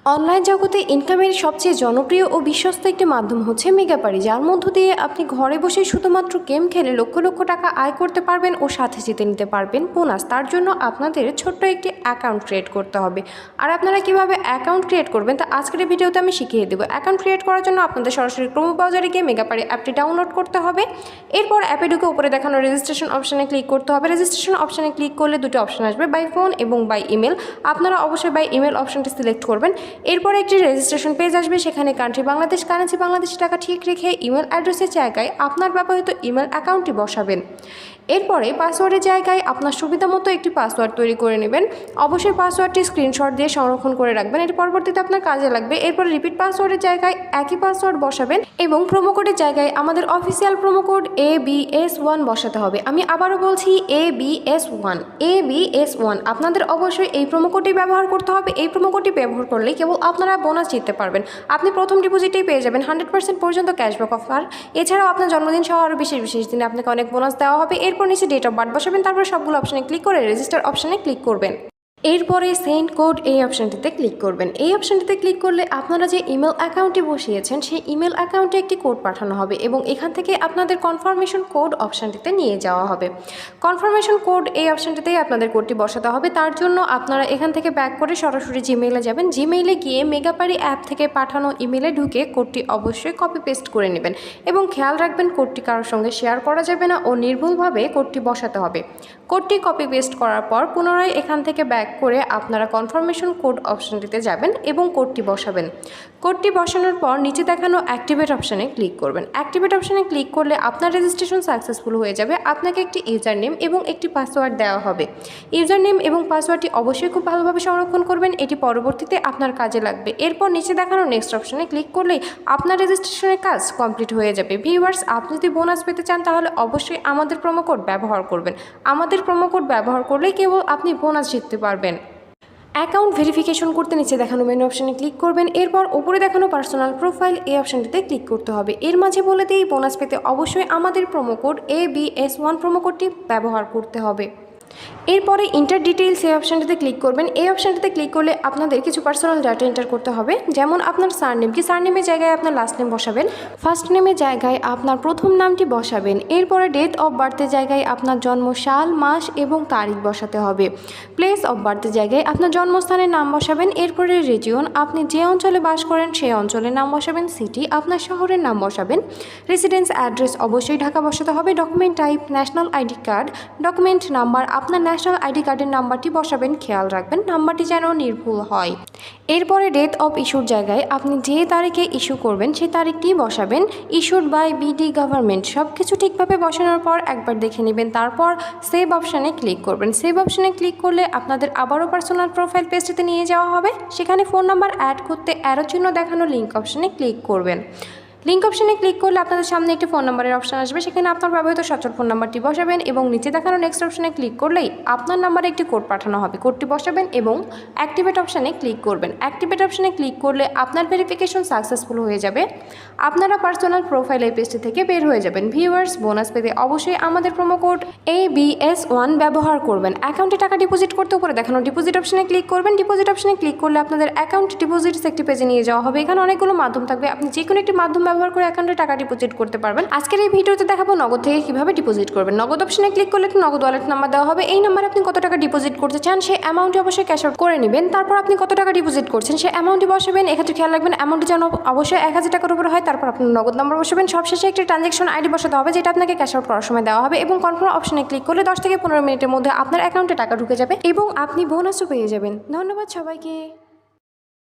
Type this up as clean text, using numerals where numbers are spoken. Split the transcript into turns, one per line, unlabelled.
Online জগতে ইনকামের সবচেয়ে জনপ্রিয় ও বিশ্বস্ত একটি মাধ্যম হচ্ছে মেগাপারি, যার মধ্য দিয়ে আপনি ঘরে বসে শুধুমাত্র গেম খেলে লক্ষ লক্ষ টাকা আয় করতে পারবেন ও সাথে জিতে নিতে পারবেন বোনাস। তার জন্য আপনাদের ছোট্ট একটি অ্যাকাউন্ট ক্রিয়েট করতে হবে। আর আপনারা কিভাবে অ্যাকাউন্ট ক্রিয়েট করবেন তা আজকের ভিডিওতে আমি শিখিয়ে দেবো। অ্যাকাউন্ট ক্রিয়েট করার জন্য আপনাদের সরাসরি ক্রোম ব্রাউজারে গিয়ে মেগাপারি অ্যাপটি ডাউনলোড করতে হবে। এরপর অ্যাপে ঢুকে উপরে দেখানো রেজিস্ট্রেশন অপশানে ক্লিক করতে হবে। রেজিস্ট্রেশন অপশানে ক্লিক করলে দুটো অপশান আসবে, বাই ফোন এবং বাই ইমেল। আপনারা অবশ্যই বাই ইমেল অপশানটি সিলেক্ট করবেন। এরপর একটি রেজিস্ট্রেশন পেজ আসবে, সেখানে কান্ট্রি বাংলাদেশ, কারেন্সি বাংলাদেশি টাকা ঠিক রেখে ইমেল অ্যাড্রেসের জায়গায় আপনার ব্যবহৃত ইমেল অ্যাকাউন্টটি বসাবেন। এরপরে পাসওয়ার্ডের জায়গায় আপনার সুবিধা মতো একটি পাসওয়ার্ড তৈরি করে নেবেন। অবশ্যই পাসওয়ার্ডটি স্ক্রিনশট দিয়ে সংরক্ষণ করে রাখবেন, এর পরবর্তীতে আপনার কাজে লাগবে। এরপর রিপিট পাসওয়ার্ডের জায়গায় একই পাসওয়ার্ড বসাবেন এবং প্রোমো কোডের জায়গায় আমাদের অফিসিয়াল প্রোমো কোড ABS1 বসাতে হবে। আমি আবারও বলছি ABS1 আপনাদের অবশ্যই এই প্রোমো কোডটি ব্যবহার করতে হবে। এই প্রোমো কোডটি ব্যবহার করলে কেবল আপনারা বোনাস জিততে পারবেন। আপনি প্রথম ডিপোজিটেই পেয়ে যাবেন 100% পর্যন্ত ক্যাশব্যাক অফার। এছাড়াও আপনার জন্মদিন সহ আরও বিশেষ দিনে আপনাকে অনেক বোনাস দেওয়া হবে। এরপর নিচে ডেট অফ বার্থ বসাবেন, তারপর সবগুলো অপশানে ক্লিক করে রেজিস্টার অপশানে ক্লিক করবেন। এরপরে সেন্ড কোড এই অপশানটিতে ক্লিক করবেন। এই অপশানটিতে ক্লিক করলে আপনারা যে ইমেল অ্যাকাউন্টটি বসিয়েছেন সেই ইমেল অ্যাকাউন্টে একটি কোড পাঠানো হবে এবং এখান থেকে আপনাদের কনফার্মেশন কোড অপশানটিতে নিয়ে যাওয়া হবে। কনফার্মেশন কোড এই অপশানটিতেই আপনাদের কোডটি বসাতে হবে। তার জন্য আপনারা এখান থেকে ব্যাক করে সরাসরি জিমেইলে যাবেন। জিমেইলে গিয়ে মেগাপারি অ্যাপ থেকে পাঠানো ইমেলে ঢুকে কোডটি অবশ্যই কপি পেস্ট করে নেবেন এবং খেয়াল রাখবেন কোডটি কারোর সঙ্গে শেয়ার করা যাবে না ও নির্ভুলভাবে কোডটি বসাতে হবে। কোডটি কপি পেস্ট করার পর পুনরায় এখান থেকে ব্যাক করে আপনারা কনফার্মেশন কোড অপশানটিতে যাবেন এবং কোডটি বসাবেন। কোডটি বসানোর পর নিচে দেখানো অ্যাক্টিভেট অপশানে ক্লিক করবেন। অ্যাক্টিভেট অপশানে ক্লিক করলে আপনার রেজিস্ট্রেশন সাকসেসফুল হয়ে যাবে। আপনাকে একটি ইউজার নেম এবং একটি পাসওয়ার্ড দেওয়া হবে। ইউজার নেম এবং পাসওয়ার্ডটি অবশ্যই খুব ভালোভাবে সংরক্ষণ করবেন, এটি পরবর্তীতে আপনার কাজে লাগবে। এরপর নিচে দেখানো নেক্সট অপশানে ক্লিক করলেই আপনার রেজিস্ট্রেশনের কাজ কমপ্লিট হয়ে যাবে। ভিউয়ার্স, আপনি যদি বোনাস পেতে চান তাহলে অবশ্যই আমাদের প্রোমো কোড ব্যবহার করবেন। আমাদের প্রোমো কোড ব্যবহার করলেই কেবল আপনি বোনাস জিততে পারবেন। অ্যাকাউন্ট ভেরিফিকেশন করতে নিচে দেখানো মেনু অপশানে ক্লিক করবেন। এরপর উপরে দেখানো পার্সোনাল প্রোফাইল এই অপশানটিতে ক্লিক করতে হবে। এর মাঝে বলে দিই বোনাস পেতে অবশ্যই আমাদের প্রোমো কোড ABS1 প্রোমো কোডটি ব্যবহার করতে হবে। এরপরে ইন্টার ডিটেইলস এই অপশানটিতে ক্লিক করবেন। এই অপশানটিতে ক্লিক করলে আপনাদের কিছু পার্সোনাল ডাটা এন্টার করতে হবে, যেমন আপনার সারনেম কি সারনেমের জায়গায় আপনার লাস্ট নেম বসাবেন, ফার্স্ট নেমের জায়গায় আপনার প্রথম নামটি বসাবেন। এরপরে ডেট অফ বার্থের জায়গায় আপনার জন্ম সাল, মাস এবং তারিখ বসাতে হবে। প্লেস অফ বার্থের জায়গায় আপনার জন্মস্থানের নাম বসাবেন। এরপরে রিজিয়ন, আপনি যে অঞ্চলে বাস করেন সেই অঞ্চলের নাম বসাবেন। সিটি, আপনার শহরের নাম বসাবেন। রেসিডেন্স অ্যাড্রেস অবশ্যই ঢাকা বসাতে হবে। Document type national ID card. Document number, আপনার ন্যাশনাল আইডি কার্ডের নাম্বারটি বসাবেন। খেয়াল রাখবেন নাম্বারটি যেন নির্ভুল হয়। এরপরে ডেট অফ ইস্যুর জায়গায় আপনি যে তারিখে ইস্যু করবেন সেই তারিখটি বসাবেন। Issued by BD government. সব কিছু ঠিকভাবে বসানোর পর একবার দেখে নেবেন, তারপর সেভ অপশানে ক্লিক করবেন। সেভ অপশানে ক্লিক করলে আপনাদের আবারও পার্সোনাল প্রোফাইল পেজটিতে নিয়ে যাওয়া হবে। সেখানে ফোন নাম্বার অ্যাড করতে অ্যারো চিহ্ন দেখানো লিঙ্ক অপশানে ক্লিক করবেন। লিঙ্ক অপশানে ক্লিক করলে আপনাদের সামনে একটি ফোন নাম্বারের অপশান আসবে, সেখানে আপনার ব্যবহৃত সচল ফোন নাম্বারটি বসাবেন এবং নিচে দেখানো নেক্সট অপশানে ক্লিক করলেই আপনার নাম্বারে একটি কোড পাঠানো হবে। কোডটি বসাবেন এবং অ্যাক্টিভেট অপশানে ক্লিক করবেন। অ্যাক্টিভেট অপশানে ক্লিক করলে আপনার ভেরিফিকেশন সাকসেসফুল হয়ে যাবে। আপনারা পার্সোনাল প্রোফাইল এই পেজটি থেকে বের হয়ে যাবেন। ভিউয়ার্স, বোনাস পেতে অবশ্যই আমাদের প্রোমো কোড ABS1 ব্যবহার করবেন। অ্যাকাউন্টে টাকা ডিপোজিট করতে উপরে দেখানো ডিপোজিট অপশানে ক্লিক করবেন। ডিপোজিট অপশানে ক্লিক করলে আপনাদের অ্যাকাউন্ট ডিপোজিটস একটি পেজে নিয়ে যাওয়া হবে। এখানে অনেকগুলো মাধ্যম থাকবে, আপনি যে কোনো একটি মাধ্যম ব্যবহার করে অ্যাকাউন্টে টাকা ডিপোজিট করতে পারবেন। আজকের এই ভিডিওতে দেখাবো নগদ থেকে কিভাবে ডিপোজিট করবেন। নগদ অপশনে ক্লিক করলে একটি নগদ ওয়ালেট নাম্বার দেওয়া হবে। এই নাম্বারে আপনি কত টাকা ডিপোজিট করতে চান সেই অ্যামাউন্টটি অবশ্যই ক্যাশ আউট করে নেবেন। তারপর আপনি কত টাকা ডিপোজিট করছেন সেই অ্যামাউন্টটি বসাবেন। এক্ষেত্রে খেয়াল রাখবেন অ্যামাউন্টটি যেন অবশ্যই 1000 টাকার উপরে হয়। তারপর আপনার নগদ নাম্বার বসাবেন। সবশেষে একটি ট্রানজ্যাকশন আইডি বসাতে হবে, যেটা আপনাকে ক্যাশ আউট করার সময় দেওয়া হবে এবং কনফার্ম অপশনে ক্লিক করলে 10 থেকে 15 মিনিটের মধ্যে আপনার অ্যাকাউন্টে টাকা ঢুকে যাবে এবং আপনি বোনাসও পেয়ে যাবেন। ধন্যবাদ সবাইকে।